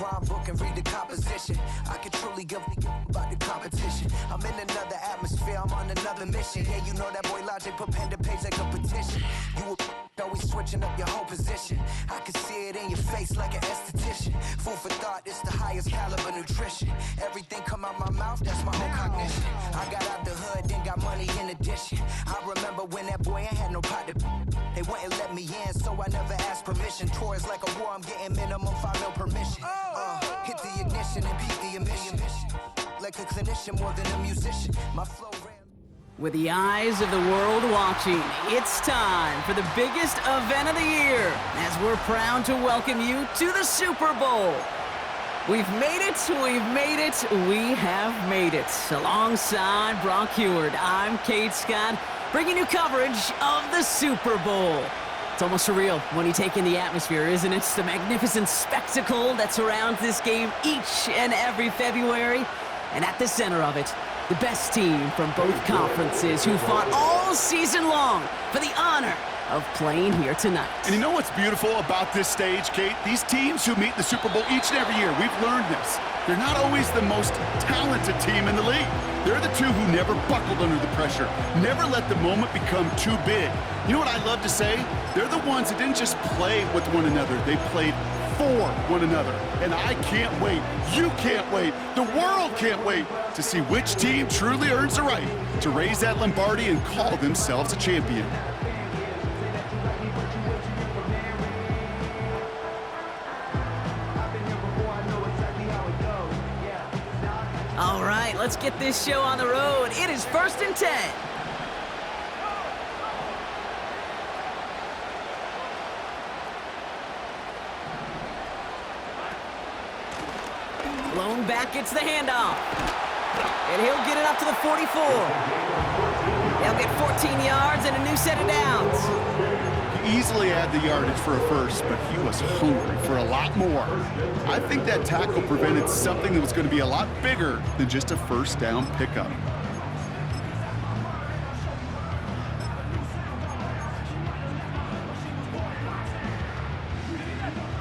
rhyme book and read the composition. I can truly give about the competition. I'm in another atmosphere, I'm on another mission. Yeah, you know that boy Logic put pen to page like a petition. You always switching up your whole position. I can see it in your face like an esthetician. Food for thought, it's the highest caliber nutrition. Everything come out my mouth, that's my whole cognition. I got out the hood, then got money in addition. I remember when that boy ain't had no pot to. They wouldn't let me in, so I never asked permission. Tours like a war, I'm getting minimum 5 mil permission. Hit the ignition and beat the emission. Like a clinician more than a musician. My flow ran. With the eyes of the world watching, it's time for the biggest event of the year as we're proud to welcome you to the Super Bowl. We've made it, we have made it. Alongside Brock Heward, I'm Kate Scott, bringing you coverage of the Super Bowl. It's almost surreal when you take in the atmosphere, isn't it? It's the magnificent spectacle that surrounds this game each and every February. And at the center of it, the best team from both conferences who fought all season long for the honor of playing here tonight. And you know what's beautiful about this stage, Kate? These teams who meet the Super Bowl each and every year, we've learned this. They're not always the most talented team in the league. They're the two who never buckled under the pressure, never let the moment become too big. You know what I love to say? They're the ones that didn't just play with one another, they played for one another. And I can't wait, you can't wait, the world can't wait to see which team truly earns the right to raise that Lombardi and call themselves a champion. All right, let's get this show on the road. It is 1st and 10. Lone back gets the handoff. And he'll get it up to the 44. They'll get 14 yards and a new set of downs. He easily had the yardage for a first, but he was hungry for a lot more. I think that tackle prevented something that was going to be a lot bigger than just a first down pickup.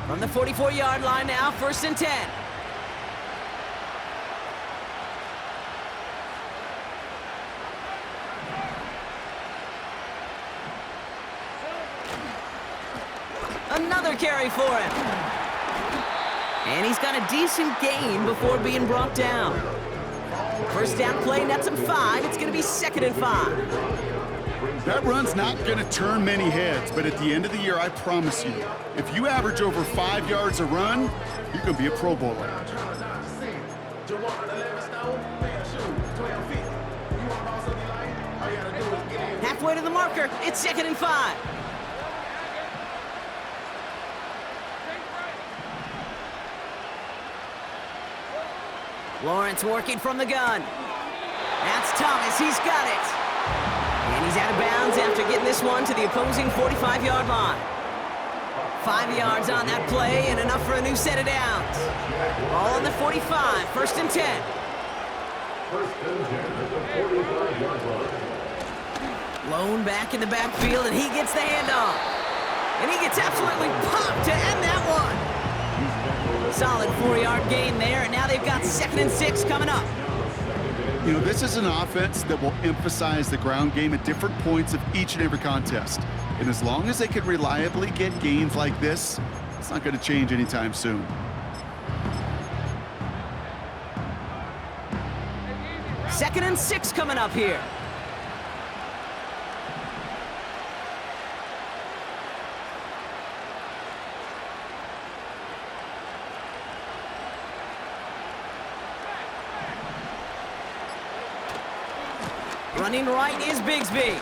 From the 44-yard line now, 1st and 10. Another carry for him. And he's got a decent gain before being brought down. First down play, nets him 5. It's going to be 2nd and 5. That run's not going to turn many heads, but at the end of the year, I promise you, if you average over 5 yards a run, you're going to be a Pro Bowler. Halfway to the marker, it's 2nd and 5. Lawrence working from the gun. That's Thomas, he's got it. And he's out of bounds after getting this one to the opposing 45-yard line. 5 yards on that play and enough for a new set of downs. Ball on the 45, 1st and 10. Lone back in the backfield and he gets the handoff. And he gets absolutely popped to end that one. Solid 4-yard gain there, and now they've got 2nd and 6 coming up. You know, this is an offense that will emphasize the ground game at different points of each and every contest. And as long as they can reliably get gains like this, it's not going to change anytime soon. Second and 6 coming up here. Running right is Bigsby.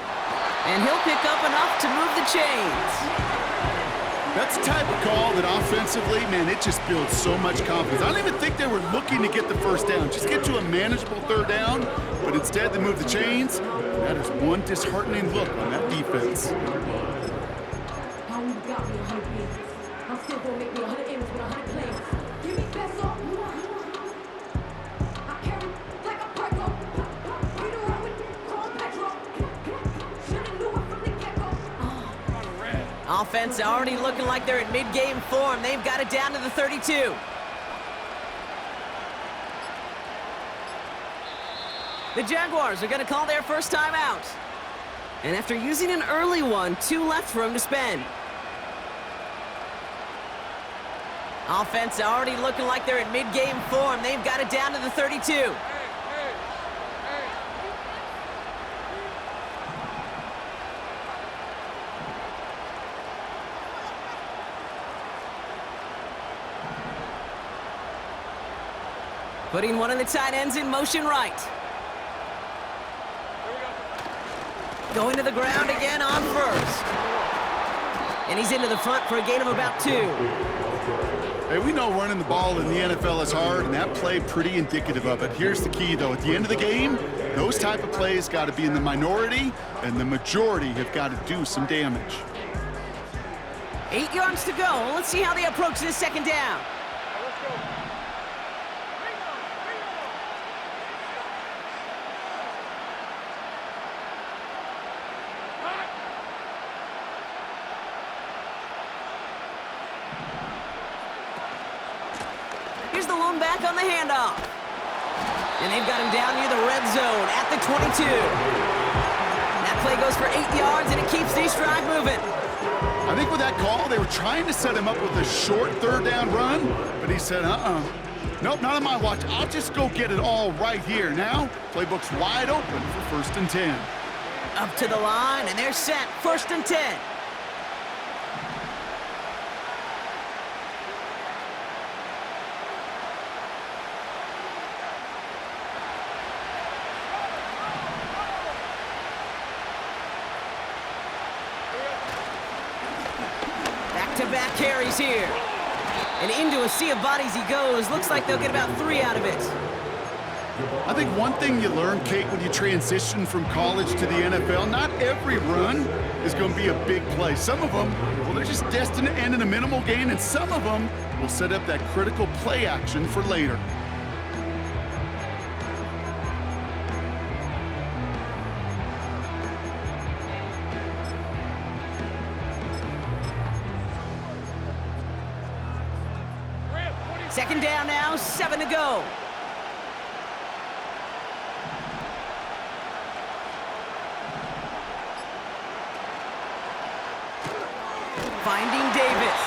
And he'll pick up enough to move the chains. That's the type of call that offensively, man, it just builds so much confidence. I don't even think they were looking to get the first down. Just get to a manageable 3rd down, but instead they move the chains. That is one disheartening look on that defense. I'm still gonna make me 100 M's with 100 plays. Give me best off. I carry like a pretzel. You know I would call petrol. Should've knew it from the get-go. Offense already looking like they're in mid-game form. They've got it down to the 32. The Jaguars are going to call their first time out. And after using an early one, 2 left for him to spend. Offense already looking like they're in mid-game form. They've got it down to the 32. Putting one of the tight ends in motion right. Going to the ground again on first. And he's into the front for a gain of about 2. Hey, we know running the ball in the NFL is hard, and that play pretty indicative of it. Here's the key, though. At the end of the game, those type of plays got to be in the minority, and the majority have got to do some damage. 8 yards to go. Let's see how they approach this second down. Here's the lone back on the handoff. And they've got him down near the red zone at the 22. That play goes for 8 yards, and it keeps these drive moving. I think with that call, they were trying to set him up with a short third down run, but he said, nope, not on my watch. I'll just go get it all right here. Now, playbook's wide open for 1st and 10. Up to the line, and they're set. 1st and 10. Back-to-back carries here. And into a sea of bodies he goes. Looks like they'll get about 3 out of it. I think one thing you learn, Kate, when you transition from college to the NFL, not every run is going to be a big play. Some of them, well, they're just destined to end in a minimal gain, and some of them will set up that critical play action for later. Second down now, 7 to go. Finding Davis.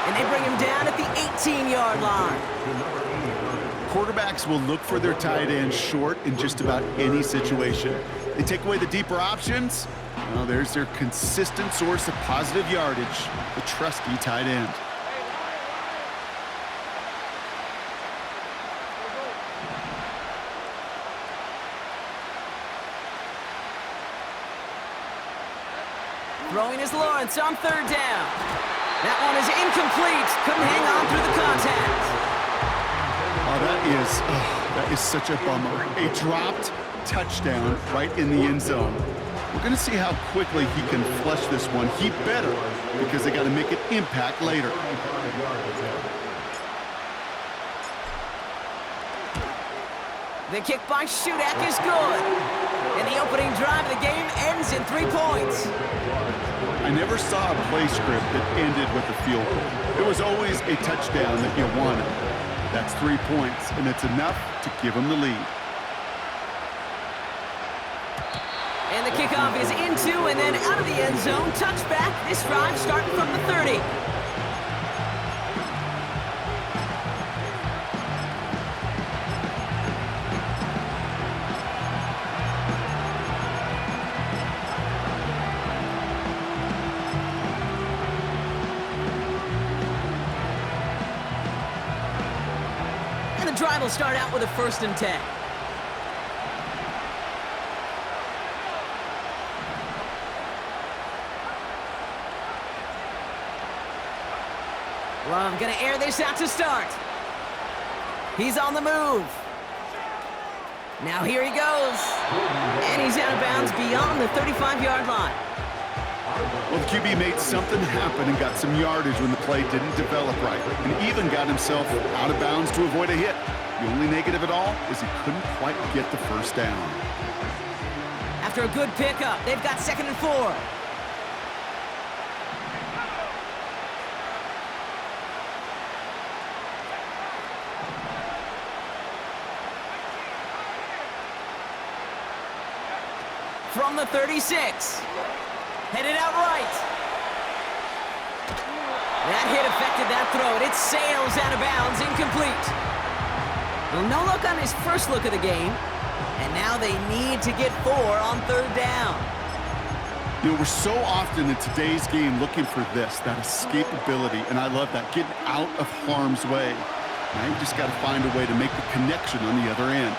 And they bring him down at the 18-yard line. Quarterbacks will look for their tight end short in just about any situation. They take away the deeper options. Well, there's their consistent source of positive yardage, the trusty tight end. Throwing is Lawrence on 3rd down. That one is incomplete. Couldn't hang on through the contact. Oh, that is such a bummer. A dropped touchdown right in the end zone. We're going to see how quickly he can flush this one. He better, because they got to make an impact later. The kick by Shudak is good. And the opening drive of the game ends in 3 points. I never saw a play script that ended with a field goal. It was always a touchdown that you wanted. That's 3 points, and it's enough to give them the lead. And the kickoff is into and then out of the end zone. Touchback. This drive starting from the 30. The drive will start out with a 1st and 10. Love gonna air this out to start. He's on the move. Now here he goes. And he's out of bounds beyond the 35-yard line. Well, the QB made something happen and got some yardage when the play didn't develop right, and even got himself out of bounds to avoid a hit. The only negative at all is he couldn't quite get the 1st down. After a good pickup, they've got 2nd and 4. from the 36. Headed out right. That hit affected that throw, and it sails out of bounds, incomplete. Well, no look on his first look of the game, and now they need to get 4 on 3rd down. You know, we're so often in today's game looking for this, that escapability, and I love that, getting out of harm's way. Now you just got to find a way to make the connection on the other end.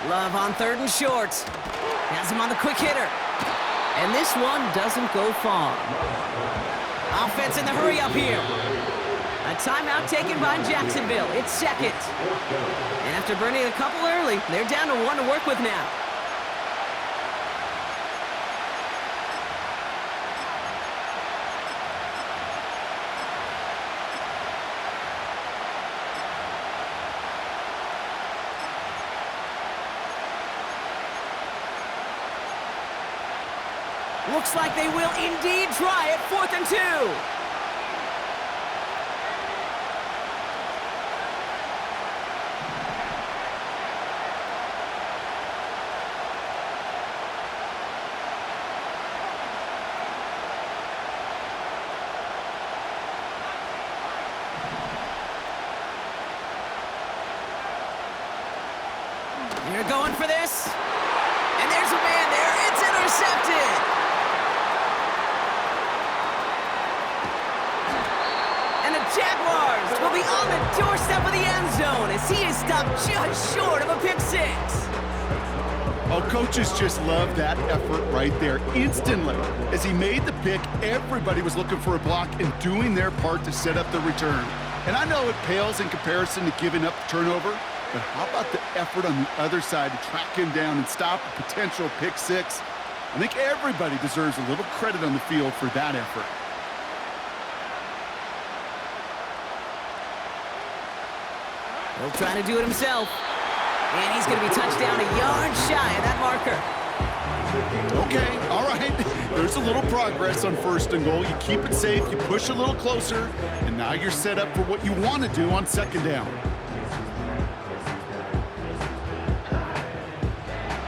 Love on 3rd and short. Has him on the quick hitter. And this one doesn't go far. Offense in the hurry up here. A timeout taken by Jacksonville. It's 2nd. And after burning a couple early, they're down to 1 to work with now. Looks like they will indeed try it. 4th and 2. They're going for this. And there's a man there. It's intercepted. Jaguars will be on the doorstep of the end zone as he is stopped just short of a pick 6. Oh, coaches just love that effort right there. Instantly, as he made the pick, everybody was looking for a block and doing their part to set up the return. And I know it pales in comparison to giving up the turnover, but how about the effort on the other side to track him down and stop a potential pick 6? I think everybody deserves a little credit on the field for that effort. He'll try to do it himself. And he's going to be touched down a yard shy of that marker. Okay, all right. There's a little progress on 1st and goal. You keep it safe, you push a little closer, and now you're set up for what you want to do on 2nd down.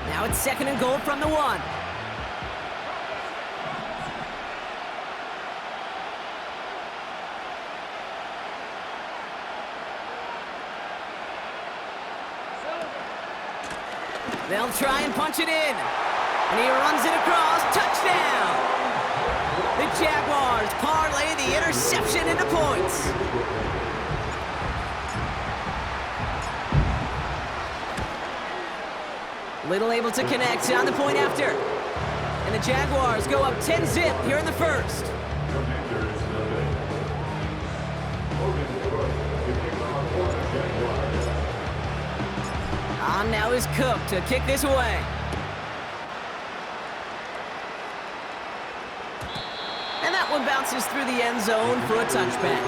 Now it's 2nd and goal from the 1. They'll try and punch it in. And he runs it across. Touchdown! The Jaguars parlay the interception into points. Little able to connect on the point after. And the Jaguars go up 10-zip here in the 1st. On now is Cook to kick this away. And that one bounces through the end zone for a touchback.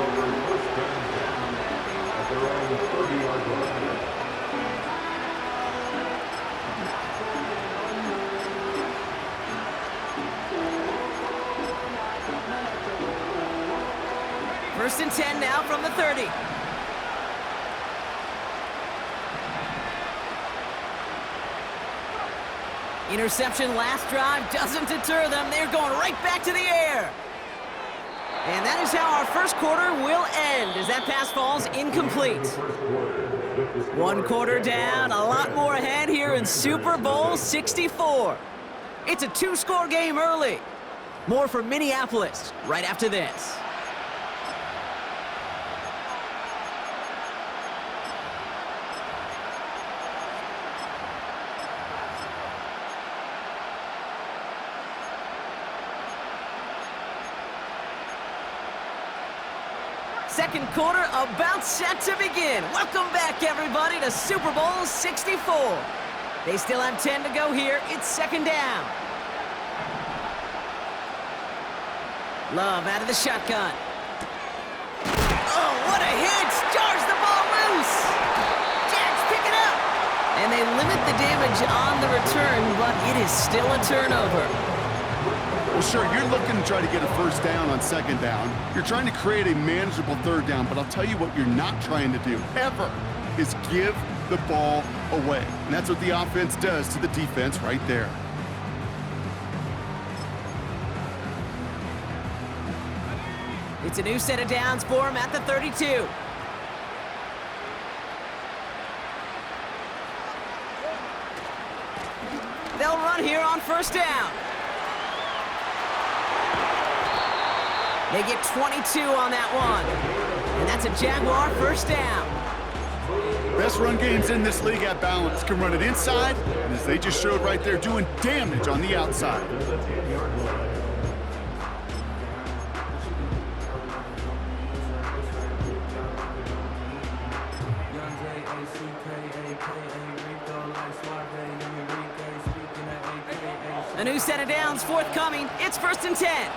First and 10 now from the 30. Interception last drive doesn't deter them. They're going right back to the air. And that is how our first quarter will end as that pass falls incomplete. 1 quarter down, a lot more ahead here in Super Bowl 64. It's a 2-score game early. More from Minneapolis right after this. Second quarter about set to begin. Welcome back, everybody, to Super Bowl 64. They still have 10 to go here. It's 2nd down. Love out of the shotgun. Oh, what a hit! Jars the ball loose! Jags pick it up! And they limit the damage on the return, but it is still a turnover. Well, sure, you're looking to try to get a first down on second down. You're trying to create a manageable third down, but I'll tell you what you're not trying to do, ever, is give the ball away. And that's what the offense does to the defense right there. It's a new set of downs for him at the 32. They'll run here on first down. They get 22 on that one. And that's a Jaguar first down. Best run games in this league at balance. Can run it inside, and as they just showed right there, doing damage on the outside. A new set of downs forthcoming. It's 1st and 10.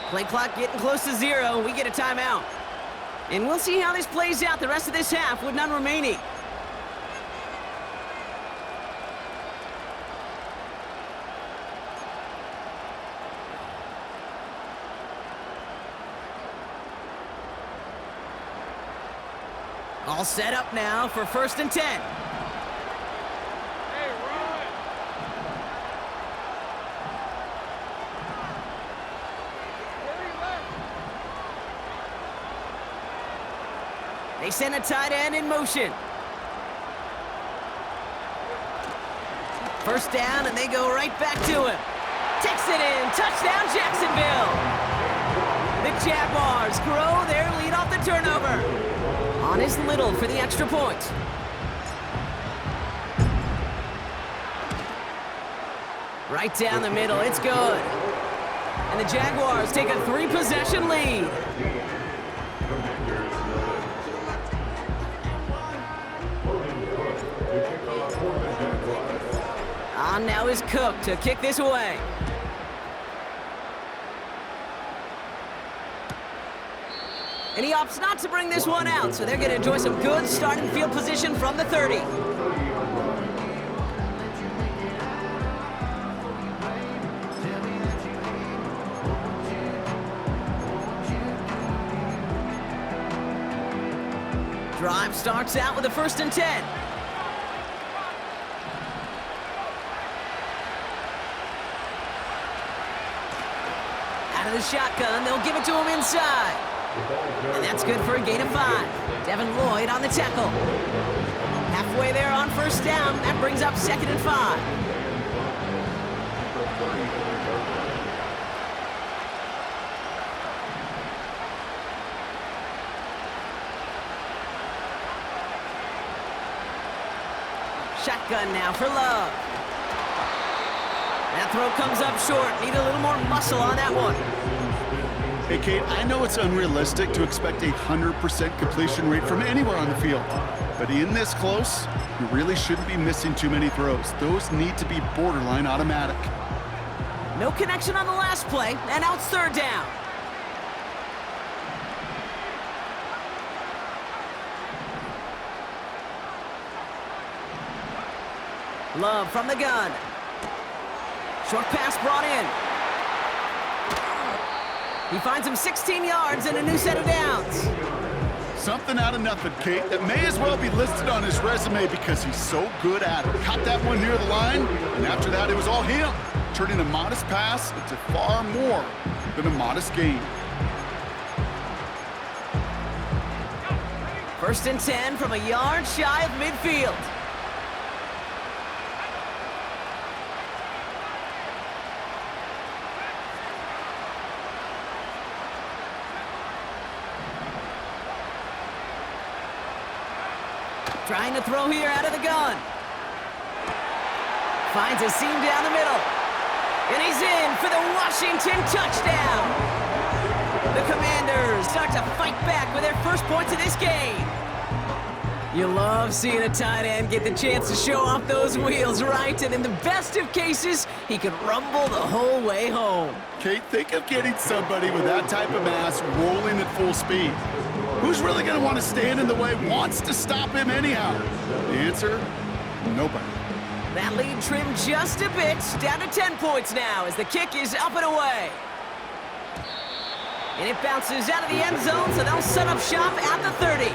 Play clock getting close to 0. We get a timeout. And we'll see how this plays out the rest of this half with none remaining. All set up now for 1st and 10. They send a tight end in motion. First down, and they go right back to him. Takes it in. Touchdown, Jacksonville. The Jaguars grow their lead off the turnover. On is Little for the extra point. Right down the middle. It's good. And the Jaguars take a 3-possession lead. On now is Cook to kick this away. And he opts not to bring this one out, so they're going to enjoy some good starting field position from the 30. Drive starts out with a 1st and 10. Out of the shotgun, they'll give it to him inside. And that's good for a gain of 5. Devin Lloyd on the tackle. Halfway there on first down. That brings up 2nd and 5. Shotgun now for Love. That throw comes up short. Need a little more muscle on that one. Hey, Kate, I know it's unrealistic to expect a 100% completion rate from anywhere on the field. But in this close, you really shouldn't be missing too many throws. Those need to be borderline automatic. No connection on the last play, and now it's 3rd down. Love from the gun. Short pass brought in. He finds him 16 yards and a new set of downs. Something out of nothing, Kate, that may as well be listed on his resume because he's so good at it. Caught that one near the line, and after that, it was all him, turning a modest pass into far more than a modest gain. 1st and 10 from a yard shy of midfield. Trying to throw here out of the gun. Finds a seam down the middle. And he's in for the Washington touchdown. The Commanders start to fight back with their first points of this game. You love seeing a tight end get the chance to show off those wheels, right? And in the best of cases, he could rumble the whole way home. Kate, think of getting somebody with that type of mass rolling at full speed. Who's really going to want to stand in the way, wants to stop him anyhow? The answer, nobody. That lead trimmed just a bit, down to 10 points now as the kick is up and away. And it bounces out of the end zone, so they'll set up shop at the 30.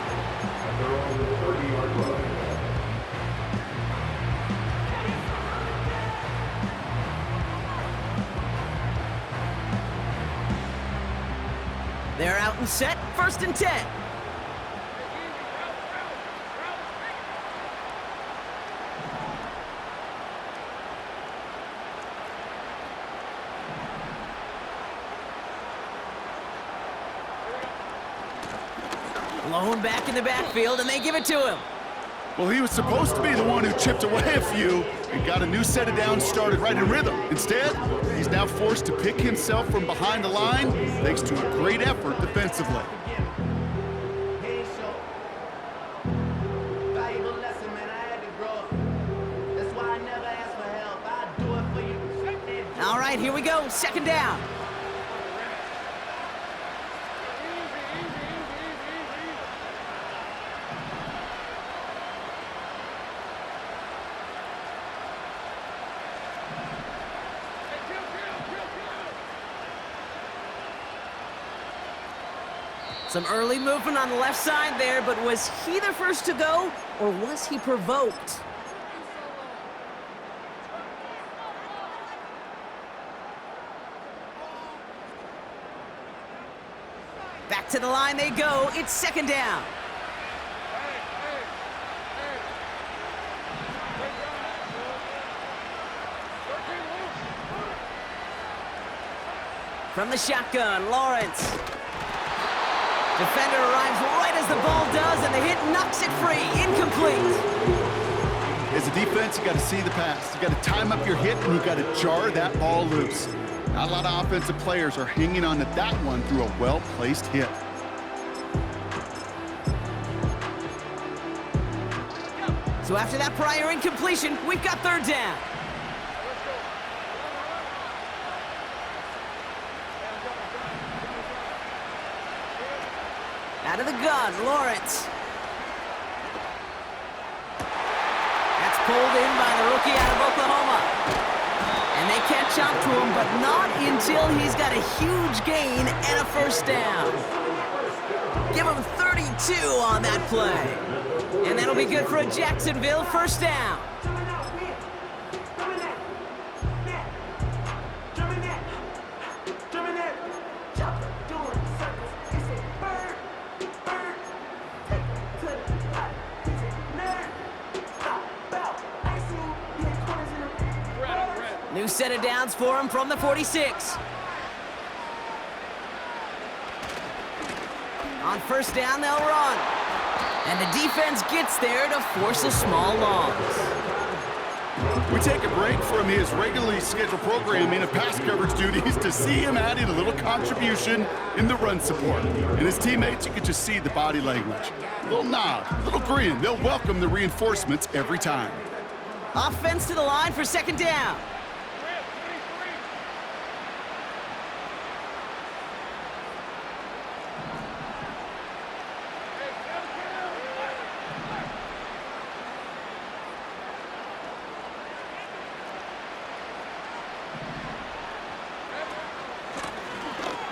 They're out and set, 1st and 10. Blown back in the backfield, and they give it to him. Well, he was supposed to be the one who chipped away a few and got a new set of downs started right in rhythm. Instead, he's now forced to pick himself from behind the line thanks to a great effort defensively. All right, here we go, 2nd down. Some early movement on the left side there, but was he the first to go, or was he provoked? Back to the line they go. It's 2nd down. From the shotgun, Lawrence. Defender arrives right as the ball does, and the hit knocks it free. Incomplete. As a defense, you got to see the pass. You got to time up your hit, and you got to jar that ball loose. Not a lot of offensive players are hanging on to that one through a well-placed hit. So after that prior incompletion, we've got 3rd down. Out of the gun, Lawrence. That's pulled in by the rookie out of Oklahoma. And they catch up to him, but not until he's got a huge gain and a 1st down. Give him 32 on that play. And that'll be good for a Jacksonville 1st down. New set of downs for him from the 46. On 1st down, they'll run. And the defense gets there to force a small loss. We take a break from his regularly scheduled programming of pass coverage duties to see him adding a little contribution in the run support. And his teammates, you can just see the body language. A little nod, a little grin. They'll welcome the reinforcements every time. Offense to the line for 2nd down.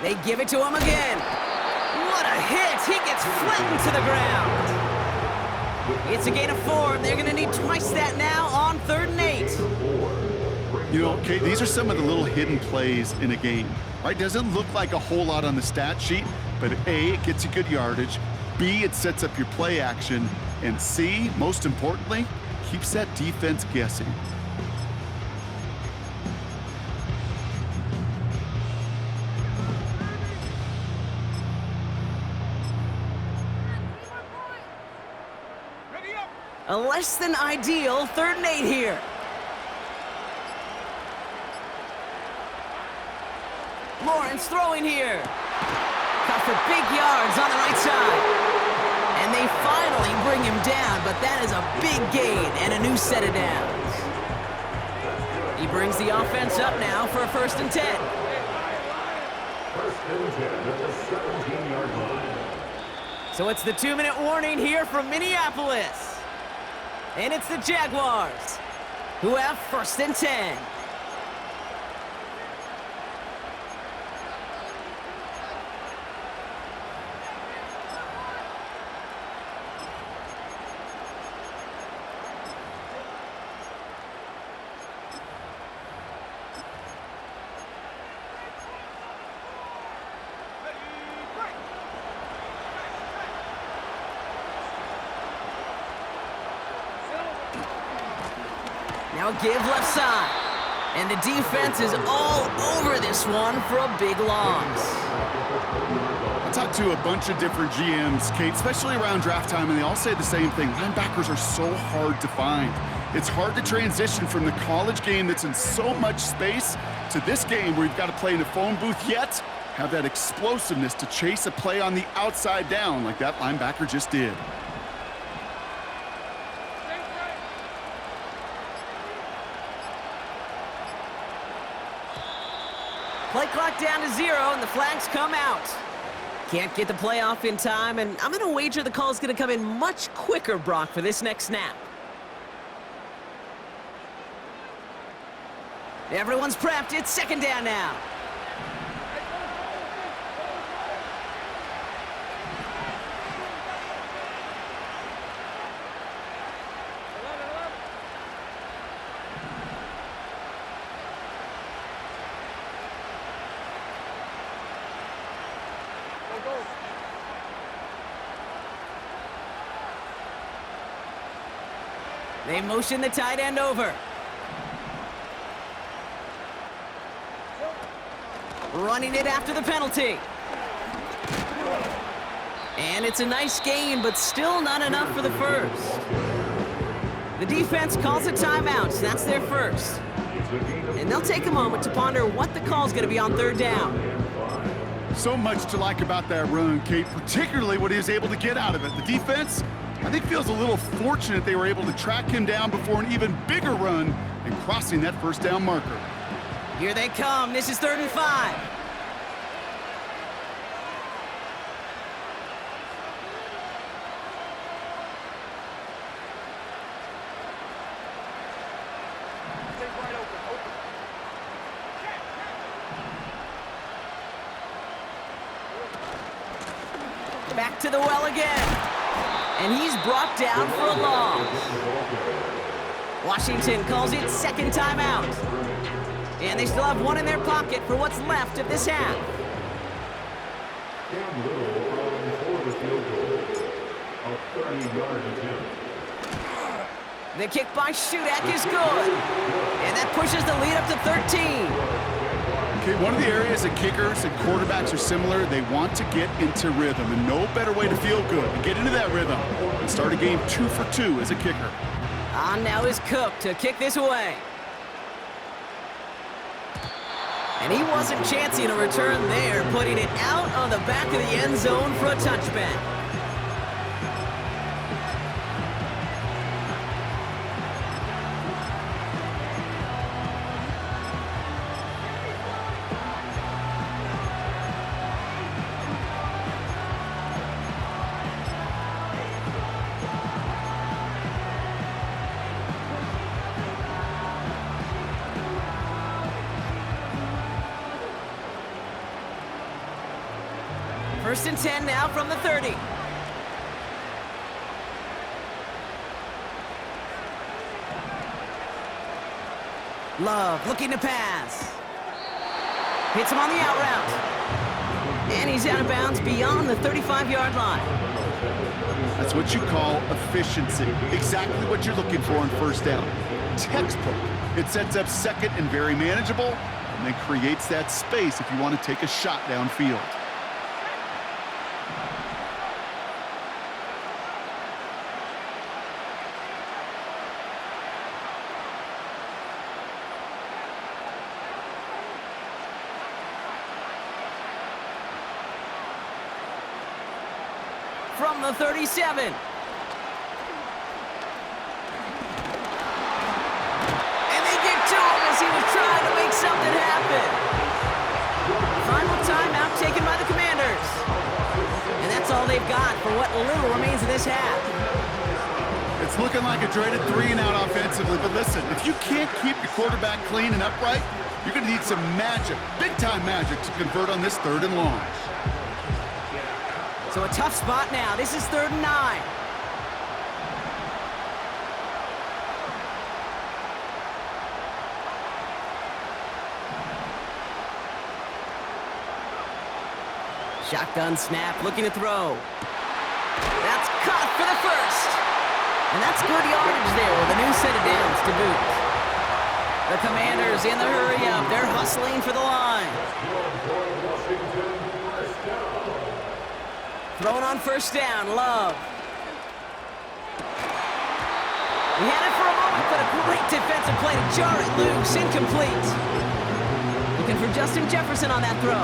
They give it to him again. What a hit! He gets flattened to the ground. It's a gain of 4, and they're going to need twice that now on 3rd and 8. You know, Kate, these are some of the little hidden plays in a game, right? Doesn't look like a whole lot on the stat sheet, but A, it gets you good yardage, B, it sets up your play action, and C, most importantly, keeps that defense guessing. A less than ideal 3rd and 8 here. Lawrence throwing here. Cut for big yards on the right side. And they they finally bring him down, but that is a big gain and a new set of downs. He brings the offense up now for a 1st and 10. 1st and 10 at the 17-yard line. So it's the 2-minute warning here from Minneapolis. And it's the Jaguars who have 1st and 10. Now a give left side. And the defense is all over this one for a big loss. I talked to a bunch of different GMs, Kate, especially around draft time, and they all say the same thing. Linebackers are so hard to find. It's hard to transition from the college game that's in so much space to this game where you've got to play in a phone booth, yet have that explosiveness to chase a play on the outside down like that linebacker just did. Play clock down to 0, and the flags come out. Can't get the play off in time, and I'm going to wager the call is going to come in much quicker, Brock, for this next snap. Everyone's prepped. It's 2nd down now. They motion the tight end over. Running it after the penalty. And it's a nice gain, but still not enough for the 1st. The defense calls a timeout. That's their 1st. And they'll take a moment to ponder what the call is going to be on 3rd down. So much to like about that run, Kate, particularly what he was able to get out of it. The defense, I think, feels a little fortunate they were able to track him down before an even bigger run and crossing that 1st down marker. Here they come. This is 3rd and 5. Back to the well again. And he's brought down for a loss. Washington calls it 2nd timeout. And they still have one in their pocket for what's left of this half. The kick by Shudak is good. And that pushes the lead up to 13. Okay, one of the areas that kickers and quarterbacks are similar, they want to get into rhythm, and no better way to feel good to get into that rhythm and start a game 2 for 2 as a kicker. On now is Cook to kick this away. And he wasn't chancing a return there, putting it out on the back of the end zone for a touchback. First and 10 now from the 30. Love looking to pass. Hits him on the out route. And he's out of bounds beyond the 35-yard line. That's what you call efficiency. Exactly what you're looking for on 1st down. Textbook. It sets up 2nd and very manageable, and then creates that space if you want to take a shot downfield. from the 37. And they get to him as he was trying to make something happen. Final timeout taken by the Commanders. And that's all they've got for what little remains of this half. It's looking like a dreaded 3-and-out offensively, but listen, if you can't keep your quarterback clean and upright, you're going to need some magic, big-time magic, to convert on this 3rd and long. So a tough spot now. This is 3rd and 9. Shotgun snap, looking to throw. That's caught for the first. And that's good yardage there with a new set of downs to boot. The Commanders in the hurry-up. They're hustling for the line. Throwing on 1st down, Love. He had it for a moment, but a great defensive play to jar it loose. Incomplete. Looking for Justin Jefferson on that throw.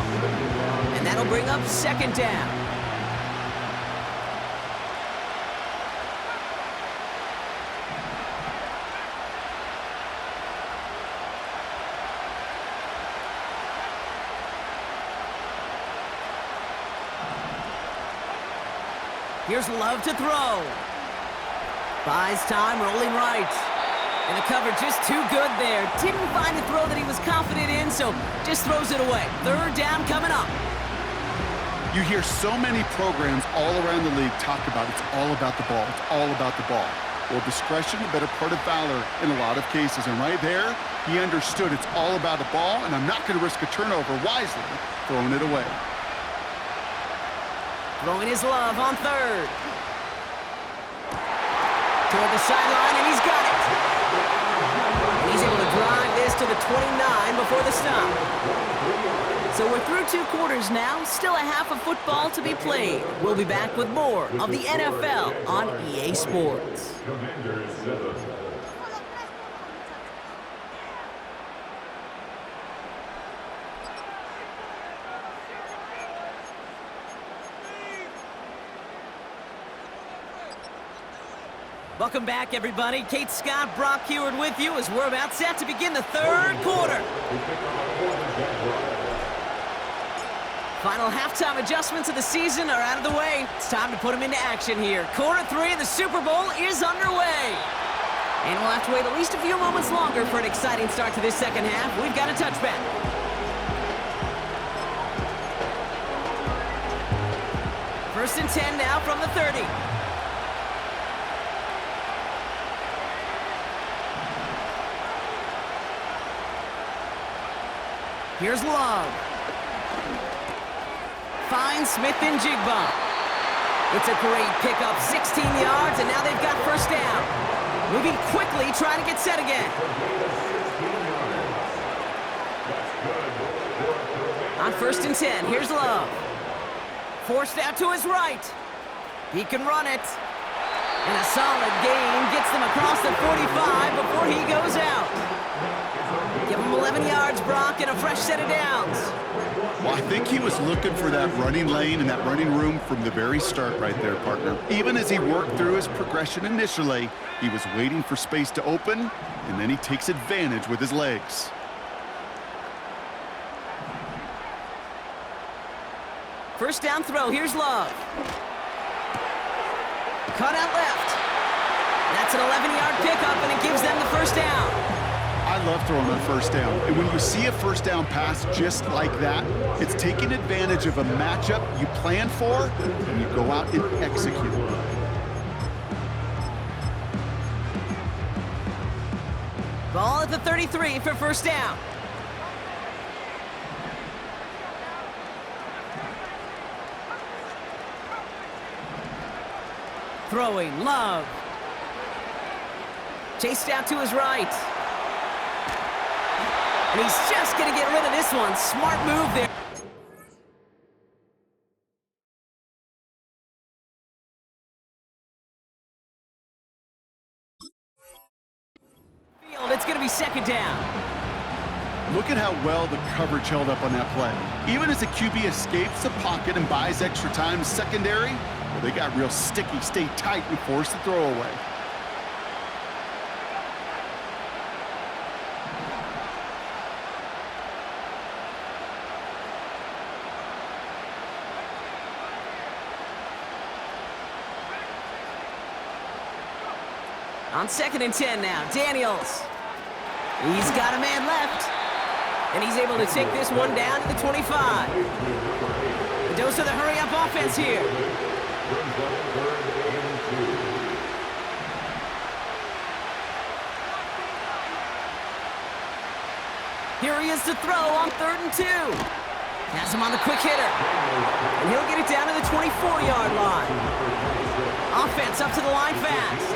And that'll bring up 2nd down. Here's Love to throw. Buys time, rolling right. And the cover just too good there. Didn't find a throw that he was confident in, so just throws it away. 3rd down coming up. You hear so many programs all around the league talk about it's all about the ball. It's all about the ball. Well, discretion, the better part of valor in a lot of cases. And right there, he understood it's all about the ball, and I'm not going to risk a turnover wisely, throwing it away. Throwing his Love on 3rd. Toward the sideline, and he's got it. And he's able to drive this to the 29 before the stop. So we're through 2 quarters now. Still a half of football to be played. We'll be back with more of the NFL on EA Sports. Commanders 7. Welcome back, everybody. Kate Scott, Brock Heward with you as we're about set to begin the 3rd quarter. Final halftime adjustments of the season are out of the way. It's time to put them into action here. Quarter 3 of the Super Bowl is underway. And we'll have to wait at least a few moments longer for an exciting start to this 2nd half. We've got a touchback. First and 10 now from the 30. Here's Love. Finds Smith and Jigba. It's a great pickup, 16 yards, and now they've got 1st down. Moving quickly, trying to get set again. On 1st and 10, here's Love. Forced out to his right. He can run it. And a solid gain gets them across the 45 before he goes out. Give him 11 yards, Brock, and a fresh set of downs. Well, I think he was looking for that running lane and that running room from the very start right there, partner. Even as he worked through his progression initially, he was waiting for space to open, and then he takes advantage with his legs. First down throw, here's Love. Cut out left. That's an 11-yard pickup, and it gives them the 1st down. I love throwing on 1st down. And when you see a 1st down pass just like that, it's taking advantage of a matchup you plan for, and you go out and execute. Ball at the 33 for 1st down. Throwing, Love. Chased out to his right. And he's just going to get rid of this one. Smart move there. It's going to be 2nd down. Look at how well the coverage held up on that play. Even as the QB escapes the pocket and buys extra time secondary, Well, they got real sticky, stayed tight, and forced the throw away. On 2nd and 10 now, Daniels. He's got a man left. And he's able to take this one down to the 25. The dose of the hurry-up offense here. Here he is to throw on 3rd and 2. Has him on the quick hitter. And he'll get it down to the 24-yard line. Offense up to the line fast.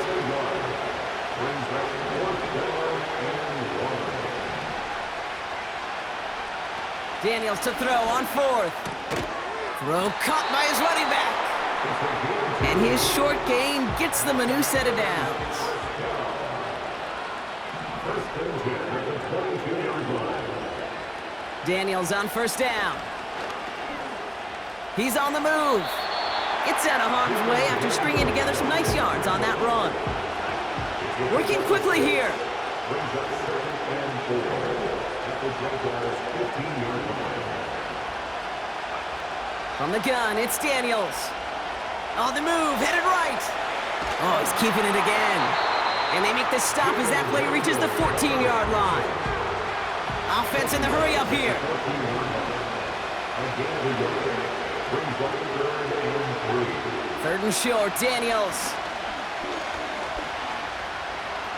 Daniels to throw on 4th. Throw caught by his running back. And his short gain gets them a new set of downs. Daniels on 1st down. He's on the move. It's out of harm's way after stringing together some nice yards on that run. Working quickly here. From the gun, it's Daniels. On the move, headed right. Oh, he's keeping it again. And they make the stop as that play reaches the 14-yard line. Offense in the hurry up here. 3rd and short, Daniels.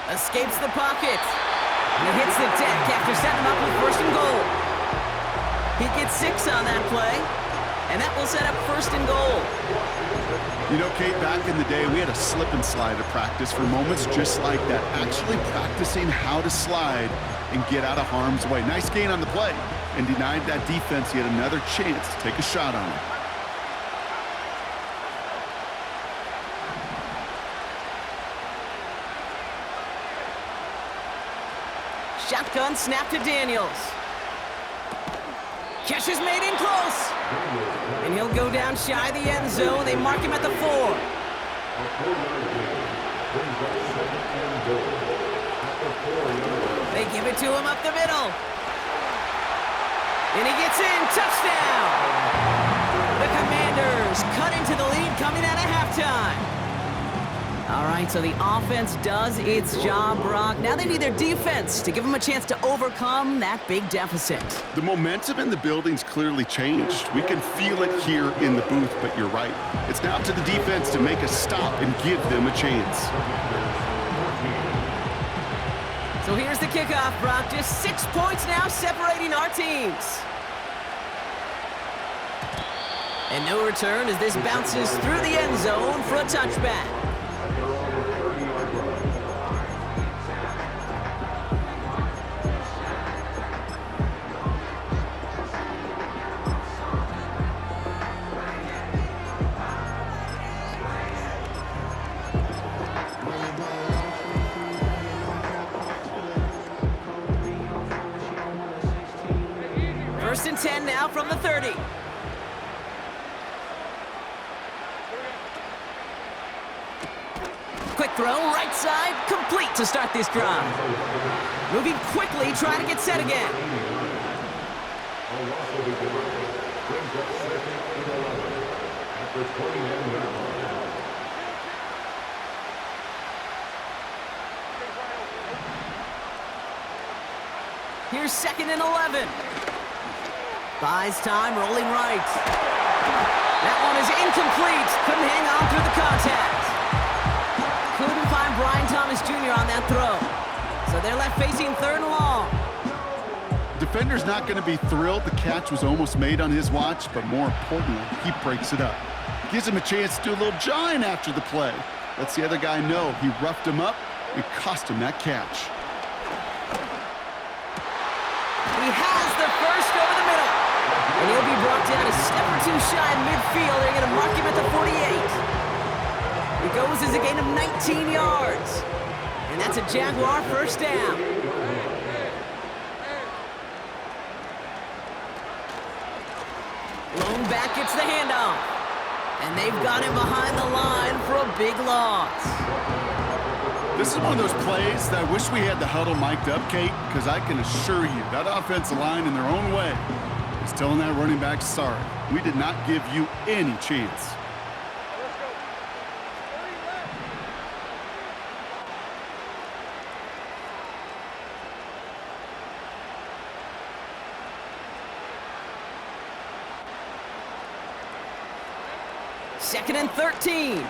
Escapes the pocket. And he hits the deck after setting him up with 1st and goal. He gets 6 on that play. And that will set up 1st and goal. You know, Kate, back in the day, we had a slip and slide at practice for moments just like that. Actually practicing how to slide and get out of harm's way. Nice gain on the play. And denied that defense yet another chance to take a shot on him. Shotgun snap to Daniels. Catch is made in close. And he'll go down shy of the end zone. They mark him at the 4. They give it to him up the middle. And he gets in. Touchdown. The Commanders cut into the lead coming out of halftime. All right, so the offense does its job, Brock. Now they need their defense to give them a chance to overcome that big deficit. The momentum in the building's clearly changed. We can feel it here in the booth, but you're right. It's now to the defense to make a stop and give them a chance. So here's the kickoff, Brock. Just 6 points now separating our teams. And no return as this bounces through the end zone for a touchback. First and 10 now from the 30. Quick throw, right side, complete to start this drive. Moving quickly, trying to get set again. Here's 2nd and 11. Buys time, rolling right. That one is incomplete. Couldn't hang on through the contact. Couldn't find Brian Thomas Jr. on that throw. So they're left facing 3rd and long. Defender's not going to be thrilled the catch was almost made on his watch, but more importantly, he breaks it up. Gives him a chance to do a little jawing after the play. Lets the other guy know he roughed him up and cost him that catch. He has the first over the middle. And he'll be brought down a step or 2 shy of midfield. They're going to mark him at the 48. It goes as a gain of 19 yards. And that's a Jaguar 1st down. Lone back gets the handoff. And they've got him behind the line for a big loss. This is one of those plays that I wish we had the huddle mic'd up, Kate, because I can assure you that offensive line in their own way is telling that running back, sorry, we did not give you any chance. Second and 13.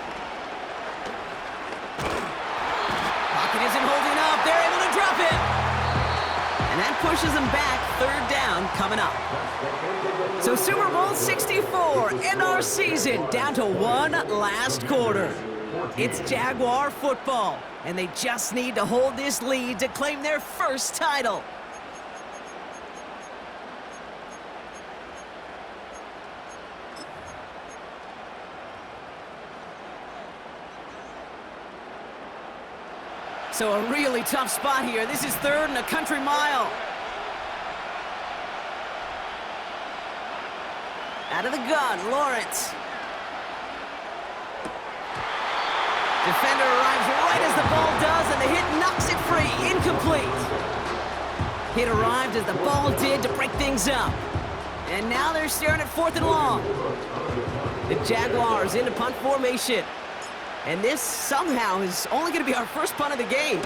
Pocket isn't holding up. They're able to drop it. And that pushes them back. Third down coming up. So Super Bowl 64 and our season down to one last quarter. It's Jaguar football, and they just need to hold this lead to claim their first title. So a really tough spot here. This is third and a country mile. Out of the gun, Lawrence. Defender arrives right as the ball does, and the hit knocks it free. Incomplete. Hit arrived as the ball did to break things up. And now they're staring at fourth and long. The Jaguars into punt formation. And this somehow is only going to be our first punt of the game.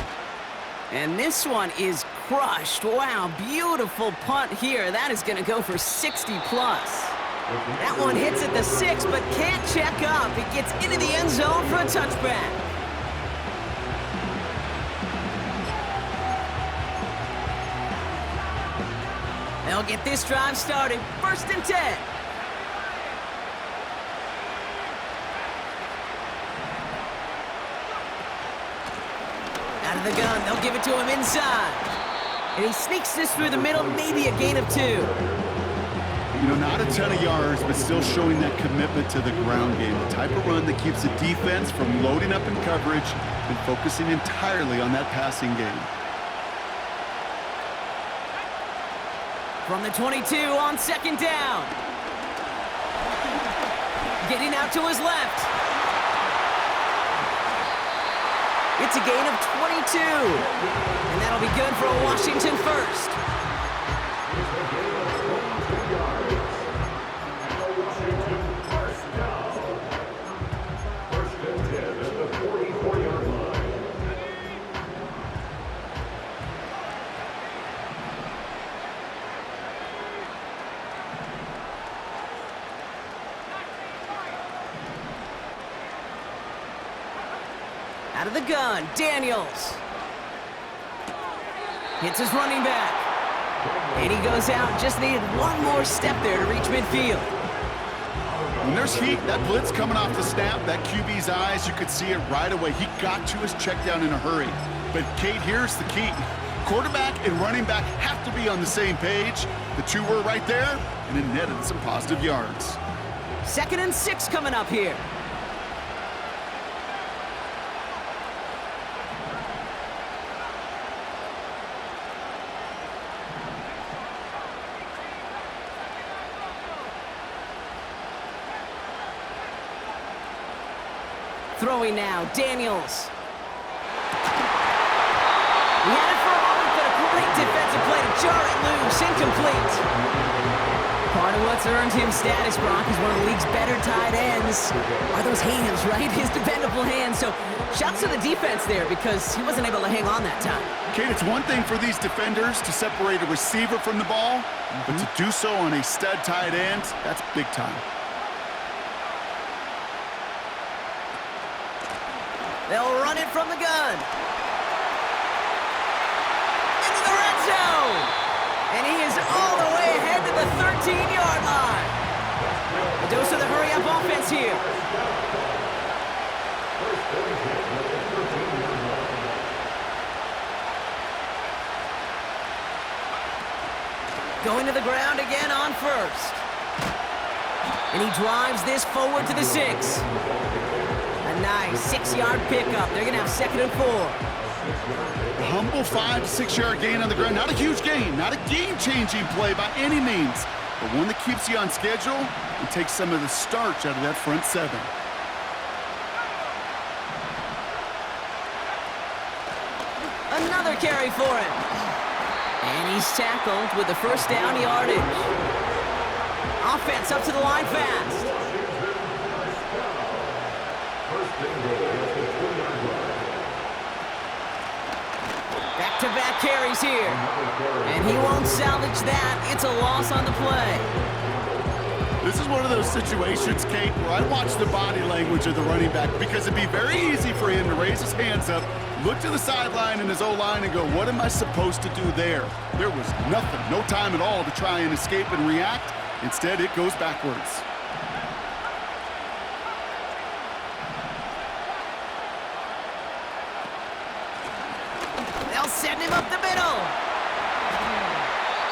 And this one is crushed. Wow, beautiful punt here. That is going to go for 60+. That one hits at the 6, but can't check up. It gets into the end zone for a touchback. They'll get this drive started. First and 10. Out of the gun, they'll give it to him inside. And he sneaks this through the middle, maybe a gain of 2. You know, not a ton of yards, but still showing that commitment to the ground game. The type of run that keeps the defense from loading up in coverage and focusing entirely on that passing game. From the 22 on second down. Getting out to his left. It's a gain of 22. And that'll be good for a Washington first. Out of the gun, Daniels. Hits his running back. And he goes out, just needed one more step there to reach midfield. When there's heat, that blitz coming off the snap, that QB's eyes, you could see it right away. He got to his check down in a hurry. But Kate, here's the key. Quarterback and running back have to be on the same page. The two were right there, and it netted some positive yards. Second and 6 coming up here. Throwing now, Daniels. He had it for a moment, but a great defensive play to jar it loose, incomplete. Part of what's earned him status, Brock, is one of the league's better tight ends. Are those hands, right? His dependable hands. So shouts to the defense there because he wasn't able to hang on that time. Kate, it's one thing for these defenders to separate a receiver from the ball, but to do so on a stud tight end, that's big time. They'll run it from the gun. Into the red zone. And he is all the way ahead to the 13-yard line. A dose of the hurry-up offense here. Going to the ground again on first. And he drives this forward to the 6. A nice 6-yard pickup. They're going to have second and 4. Humble 5 to 6 yard gain on the ground. Not a huge gain, not a game-changing play by any means, but one that keeps you on schedule and takes some of the starch out of that front seven. Another carry for him. And he's tackled with the first down yardage. Offense up to the line fast. Back-to-back carries here. And he won't salvage that. It's a loss on the play. This is one of those situations, Kate, where I watch the body language of the running back because it'd be very easy for him to raise his hands up, look to the sideline in his O-line and go, what am I supposed to do there? There was nothing, no time at all to try and escape and react. Instead, it goes backwards. They'll send him up the middle.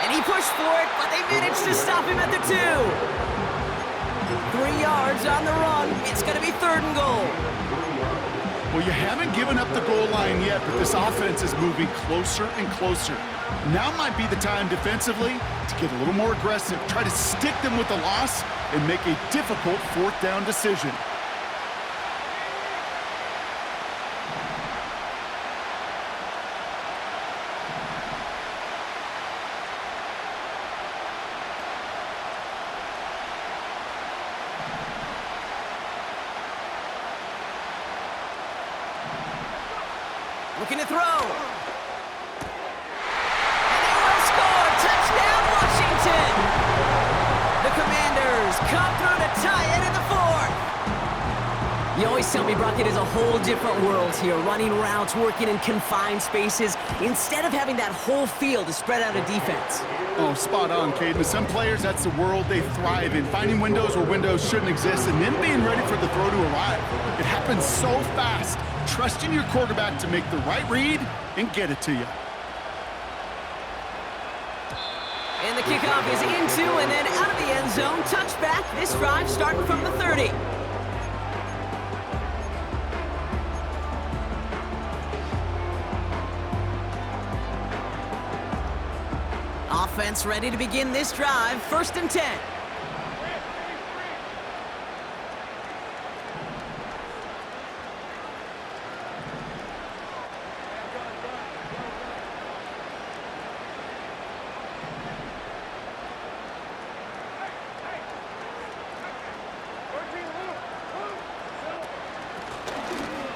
And he pushed for it, but they managed to stop him at the 2. 3 yards on the run. It's going to be 3rd and goal. Well, you haven't given up the goal line yet, but this offense is moving closer and closer. Now might be the time defensively to get a little more aggressive, try to stick them with the loss, and make a difficult 4th down decision. Looking to throw. And they will score. Touchdown, Washington. The Commanders come through to tie it in the 4th. You always tell me, Brock, it is a whole different world here. Running routes, working in confined spaces, instead of having that whole field to spread out a defense. Oh, spot on, Caden. Some players, that's the world they thrive in. Finding windows where windows shouldn't exist and then being ready for the throw to arrive. It happens so fast. Trusting your quarterback to make the right read and get it to you. And the kickoff is into and then out of the end zone. Touchback. This drive starting from the 30. Offense ready to begin this drive. 1st and 10.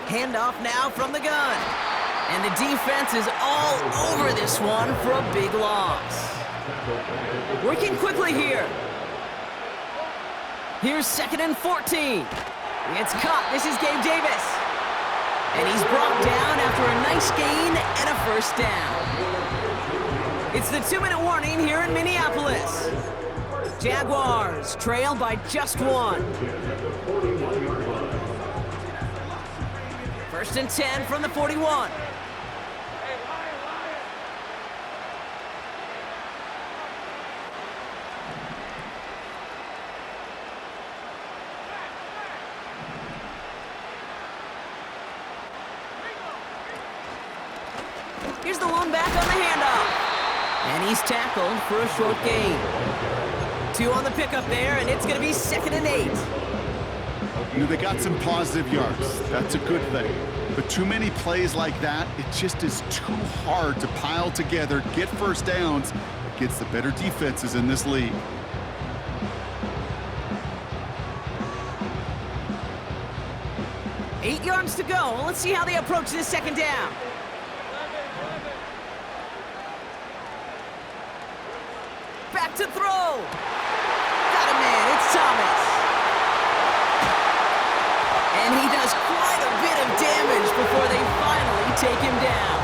Handoff now from the gun. And the defense is all over this one for a big loss. Working quickly here. Here's 2nd and 14. It's caught. This is Gabe Davis. And he's brought down after a nice gain and a 1st down. It's the 2-minute warning here in Minneapolis. Jaguars trail by just 1. 1st and 10 from the 41. Here's the lone back on the handoff. And he's tackled for a short gain. 2 on the pickup there, and it's going to be 2nd and 8. You know, they got some positive yards. That's a good thing. But too many plays like that, it just is too hard to pile together, get 1st downs against the better defenses in this league. Eight yards to go. Let's see how they approach this 2nd down. Back to throw. Got a man. It's Thomas. And he does quite a bit of damage before they finally take him down.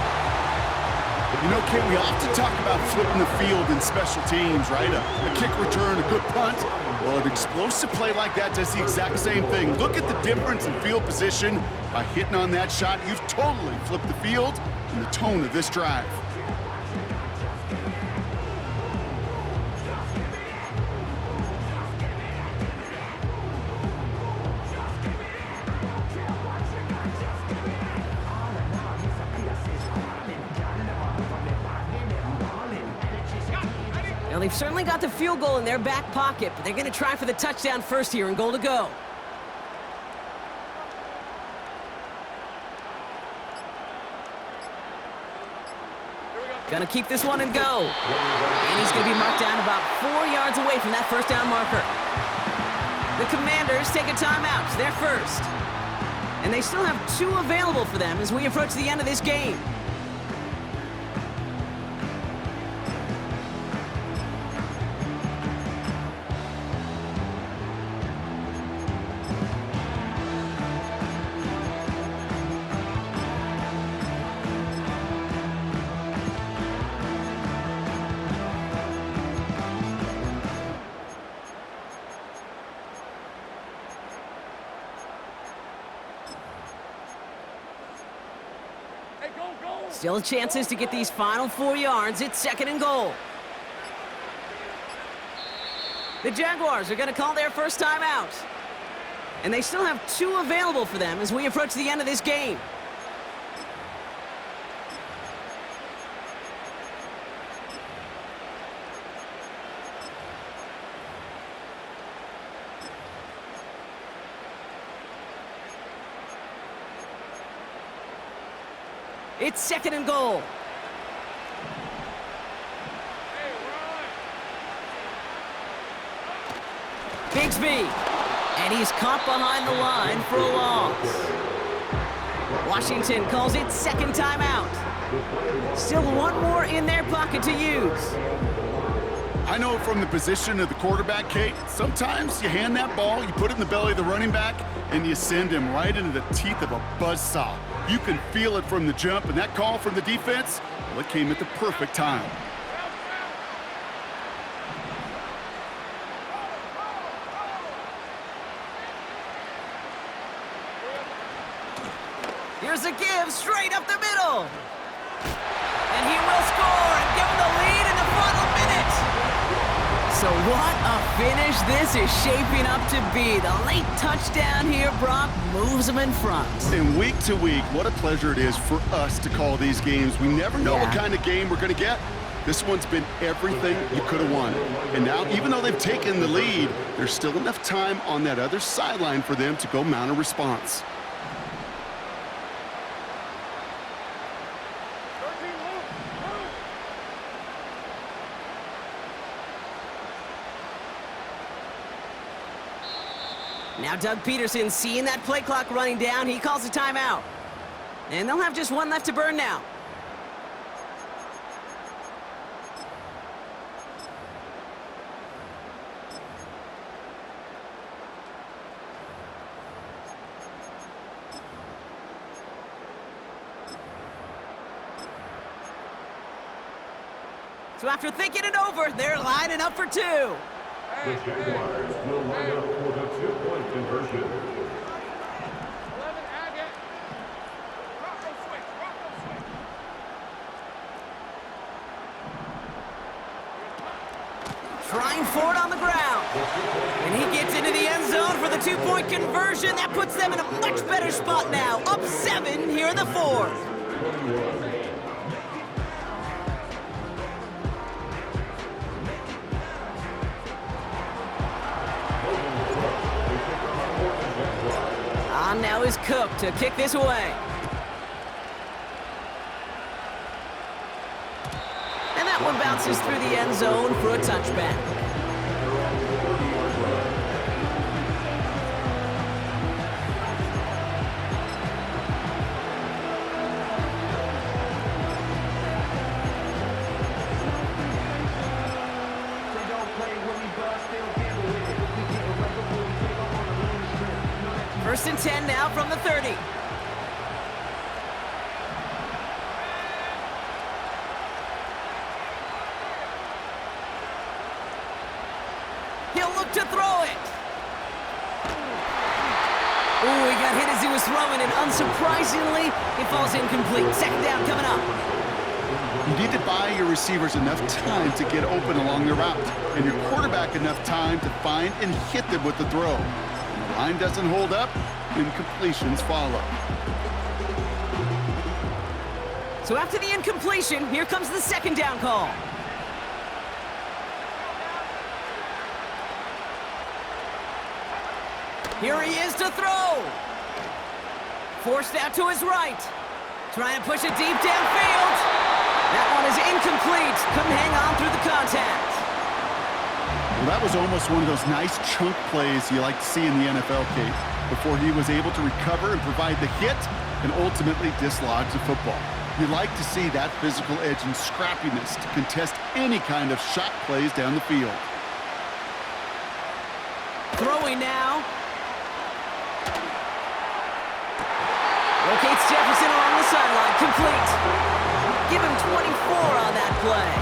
You know, Kate, we often talk about flipping the field in special teams, right? A kick return, a good punt. Well, an explosive play like that does the exact same thing. Look at the difference in field position. By hitting on that shot, you've totally flipped the field and the tone of this drive. They've certainly got the field goal in their back pocket, but they're going to try for the touchdown first here and goal to go. Gonna keep this one and go. And he's gonna be marked down about 4 yards away from that first down marker. The Commanders take a timeout. They're first. And they still have 2 available for them as we approach the end of this game. Still chances to get these final 4 yards. It's 2nd and goal. The Jaguars are going to call their first timeout. And they still have 2 available for them as we approach the end of this game. It's 2nd and goal. Bigsby. And he's caught behind the line for a loss. Washington calls it 2nd timeout. Still 1 more in their pocket to use. I know from the position of the quarterback, Kate, sometimes you hand that ball, you put it in the belly of the running back, and you send him right into the teeth of a buzzsaw. You can feel it from the jump, and that call from the defense, well, it came at the perfect time. Here's a give straight up the middle. And he will score and give him the lead in the final minute. So what a finish this is shaping up to be. The late touchdown here, Brock, moves them in front. And week to week, what a pleasure it is for us to call these games. We never know what kind of game we're going to get. This one's been everything you could have wanted. And now, even though they've taken the lead, there's still enough time on that other sideline for them to go mount a response. Now Doug Peterson, seeing that play clock running down, he calls a timeout. And they'll have just 1 left to burn now. So after thinking it over, they're lining up for 2. The Jaguars will line up for the 2-point conversion. 11 Agate. Rocco switch. Trying for it on the ground. And he gets into the end zone for the 2-point conversion. That puts them in a much better spot now. Up 7 here in the 4th. Now is Cook to kick this away. And that one bounces through the end zone for a touchback. First and 10 now from the 30. He'll look to throw it. Ooh, he got hit as he was throwing it. Unsurprisingly, it falls incomplete. 2nd down coming up. You need to buy your receivers enough time to get open along the route, and your quarterback enough time to find and hit them with the throw. When the line doesn't hold up, incompletions follow. So after the incompletion, here comes the 2nd down call. Here he is to throw. Forced out to his right. Trying to push it deep downfield. That one is incomplete. Couldn't hang on through the contact. Well, that was almost one of those nice chunk plays you like to see in the NFL, Kate, before he was able to recover and provide the hit and ultimately dislodge the football. You like to see that physical edge and scrappiness to contest any kind of shot plays down the field. Throwing now. Locates Jefferson along the sideline. Complete. Give him 24 on that play.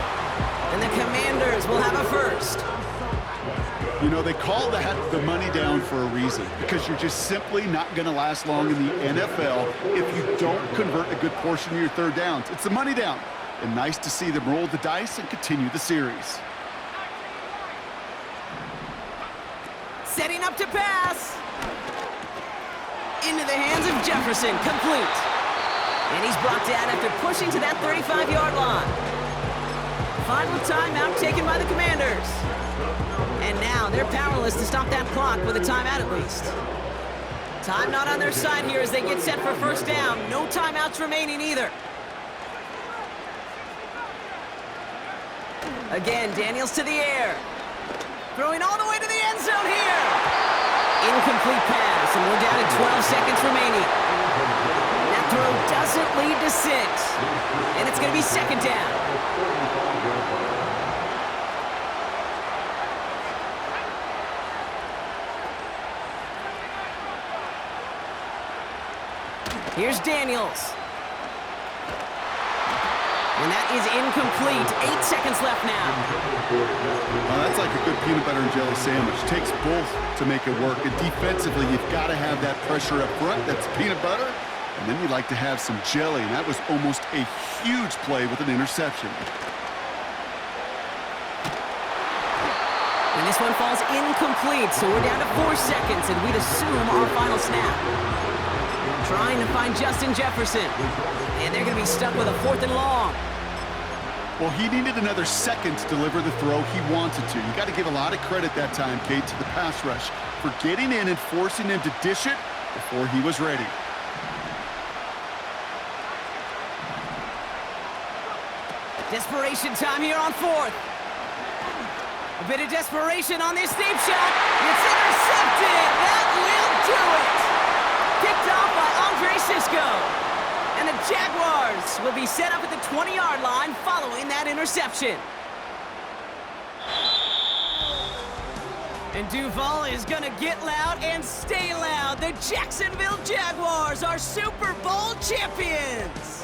And the Commanders will have a first. You know, they call that the money down for a reason, because you're just simply not going to last long in the NFL if you don't convert a good portion of your third downs. It's the money down. And nice to see them roll the dice and continue the series. Setting up to pass. Into the hands of Jefferson. Complete. And he's brought down after pushing to that 35-yard line. Final timeout taken by the Commanders. And now they're powerless to stop that clock with a timeout at least. Time not on their side here as they get set for first down. No timeouts remaining either. Again, Daniels to the air. Throwing all the way to the end zone here. Incomplete pass, and we're down to 12 seconds remaining. That throw doesn't lead to 6. And it's going to be second down. Here's Daniels. And that is incomplete. 8 seconds left now. Well, that's like a good peanut butter and jelly sandwich. Takes both to make it work. And defensively, you've got to have that pressure up front. That's peanut butter. And then you like to have some jelly. And that was almost a huge play with an interception. And this one falls incomplete. So we're down to 4 seconds. And we'd assume our final snap. Trying to find Justin Jefferson. And they're going to be stuck with a 4th and long. Well, he needed another second to deliver the throw he wanted to. You got to give a lot of credit that time, Kate, to the pass rush for getting in and forcing him to dish it before he was ready. Desperation time here on 4th. A bit of desperation on this deep shot. It's intercepted. That will do it. Picked off by Andre Sisco. And the Jaguars will be set up at the 20-yard line following that interception. And Duval is going to get loud and stay loud. The Jacksonville Jaguars are Super Bowl champions.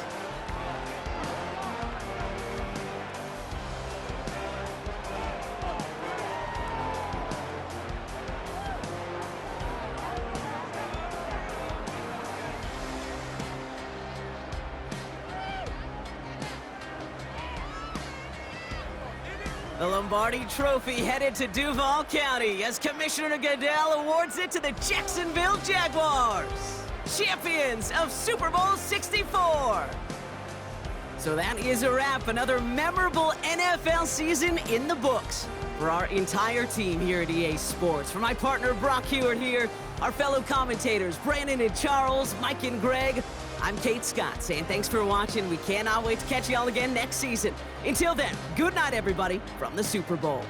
The Lombardi Trophy headed to Duval County as Commissioner Goodell awards it to the Jacksonville Jaguars, champions of Super Bowl 64. So that is a wrap. Another memorable NFL season in the books for our entire team here at EA Sports. For my partner Brock Hewitt here, our fellow commentators Brandon and Charles, Mike and Greg, I'm Kate Scott saying thanks for watching. We cannot wait to catch y'all again next season. Until then, good night, everybody, from the Super Bowl.